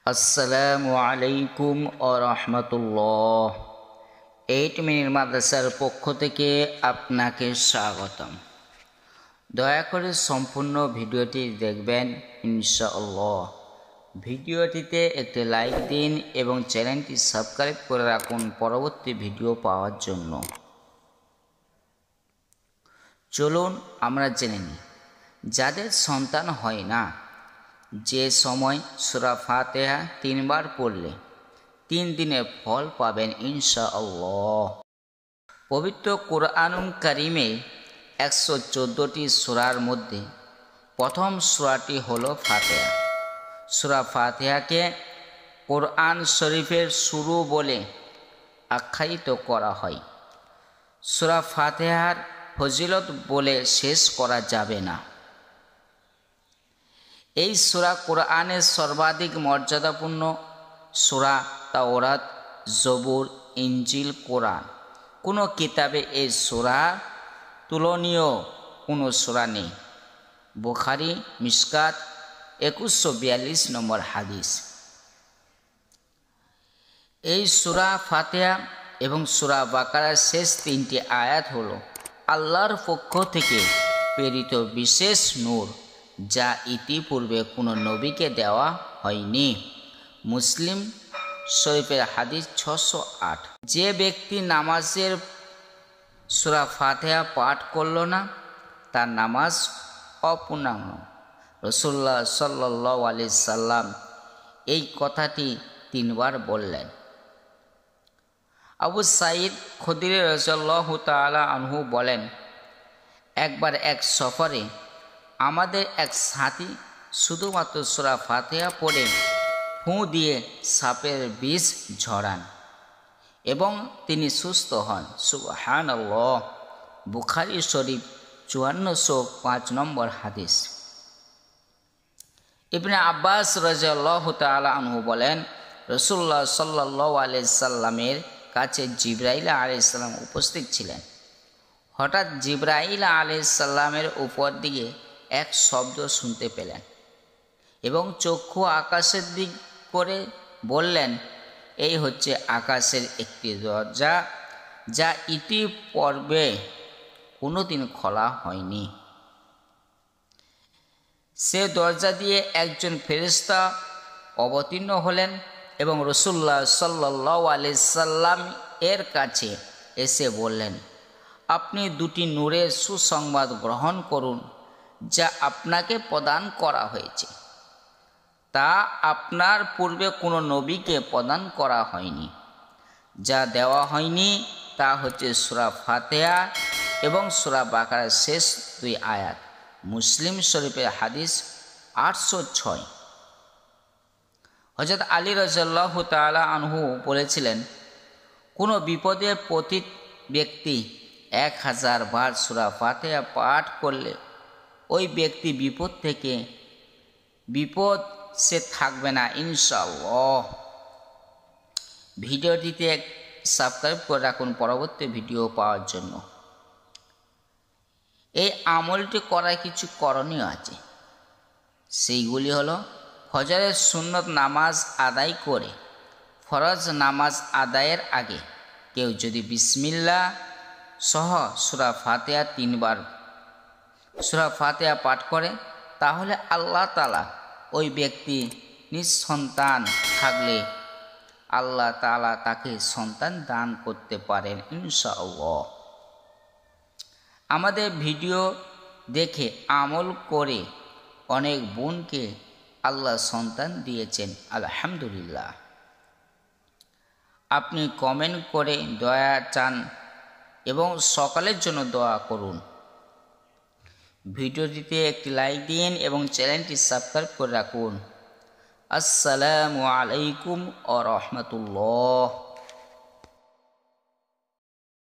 আসসালামু আলাইকুম ও রহমতুল্লাহ। 8 মিনিট মাদ্রাসার পক্ষ থেকে আপনাকে স্বাগতম। দয়া করে সম্পূর্ণ ভিডিওটি দেখবেন ইনশাআল্লাহ। ভিডিওটিতে একটি লাইক দিন এবং চ্যানেলটি সাবস্ক্রাইব করে রাখুন পরবর্তী ভিডিও পাওয়ার জন্য। চলুন আমরা জেনে নিই, যাদের সন্তান হয় না, যে সময় সূরা ফাতিহা 3 বার পড়লে 3 দিনে ফল পাবেন ইনশাআল্লাহ। পবিত্র কুরআনুল কারীমে 114টি সূরার মধ্যে প্রথম সূরাটি হলো ফাতিহা। সূরা ফাতিহাকে কোরআন শরীফের শুরু বলে আখ্যায়িত করা হয়। সূরা ফাতিহার ফজিলত বলে শেষ করা যাবে না। এই সূরা কোরআনের সর্বাধিক মর্যাদাপূর্ণ সূরা। তাওরাত, জবুর, ইনজিল, কোরআন কোনো কিতাবে এই সূরা তুলনীয় কোনো সূরা নেই। বুখারী, মিশকাত 2142 নম্বর হাদিস। এই সূরা ফাতিহা এবং সূরা বাকারার শেষ 3টি আয়াত হলো আল্লাহর পক্ষ থেকে প্রেরিত বিশেষ নূর, যা ইতিপূর্বে কোনো নবীকে দেওয়া হয়নি। মুসলিম শরীফের হাদিস 608। যে ব্যক্তি নামাজের সূরা ফাতিহা পাঠ করল না, তার নামাজ অপূর্ণাঙ্গ। রাসূলুল্লাহ সাল্লাল্লাহু আলাইহি সাল্লাম এই কথাটি 3 বার বললেন। আবু সাঈদ খুদরি রাদিয়াল্লাহু তাআলা আনহু বলেন, একবার এক সফরে আমাদের এক সাথী শুধুমাত্র সূরা ফাতিহা পড়ে ফুঁ দিয়ে সাপের বিষ ঝরান এবং তিনি সুস্থ হন। সুবহানাল্লাহ। বুখারী শরীফ 5405 নম্বর হাদিস। ইবনে আব্বাস রাদিয়াল্লাহু তাআলা আনহু বলেন, রাসূলুল্লাহ সাল্লাল্লাহু আলাইহি সাল্লামের কাছে জিবরাইল আলাইহিস সালাম উপস্থিত ছিলেন। হঠাৎ জিবরাইল আলাইহিস সালামের উপর দিকে এক শব্দ শুনতে পেলেন এবং চক্ষু আকাশের দিক করে বললেন, এই হচ্ছে আকাশের একটি দরজা, যা ইতিপূর্বে কোনোদিন খোলা হয়নি। সে দরজা দিয়ে একজন ফেরেশতা অবতীর্ণ হলেন এবং রাসূলুল্লাহ সাল্লাল্লাহু আলাইহি সাল্লাম এর কাছে এসে বললেন, আপনি 2টি নূরের সুসংবাদ গ্রহণ করুন, যা আপনাকে প্রদান করা হয়েছে। তা আপনার পূর্বে কোনো নবীকে প্রদান করা হয়নি। যা দেওয়া হয়নি তা হচ্ছে সূরা ফাতিহা এবং সূরা বাকারার শেষ 2 আয়াত। মুসলিম শরীফের হাদিস 806। হযরত আলী রাদিয়াল্লাহু তাআলা আনহু বলেছিলেন, কোনো বিপদে পতিত ব্যক্তি 1000 বার সূরা ফাতিহা পাঠ করলে ওই ব্যক্তি বিপদ সে থাকবে না ইনশাআল্লাহ। ভিডিওটিতে সাবস্ক্রাইব করে রাখুন পরবর্তী ভিডিও পাওয়ার জন্য। এই আমলটি করার কিছু করণীয় আছে। সেইগুলি হলো, ফজরের সুন্নত নামাজ আদায় করে ফরজ নামাজ আদায়ের আগে কেউ যদি বিসমিল্লাহ সহ সূরা ফাতিহা 3 বার সূরা ফাতিহা পাঠ করে, তাহলে আল্লাহ তাআলা ওই ব্যক্তি নিঃসন্তান থাকলে আল্লাহ তাআলা তাকে সন্তান দান করতে পারেন ইনশাআল্লাহ। আমাদের ভিডিও দেখে আমল করে অনেক বোনকে আল্লাহ সন্তান দিয়েছেন, আলহামদুলিল্লাহ। আপনি কমেন্ট করে দয়া চান এবং সকালের জন্য দোয়া করুন। ভিডিওটিতে একটি লাইক দিন এবং চ্যানেলটি সাবস্ক্রাইব করে রাখুন। আসসালামু আলাইকুম ওয়া রাহমাতুল্লাহ।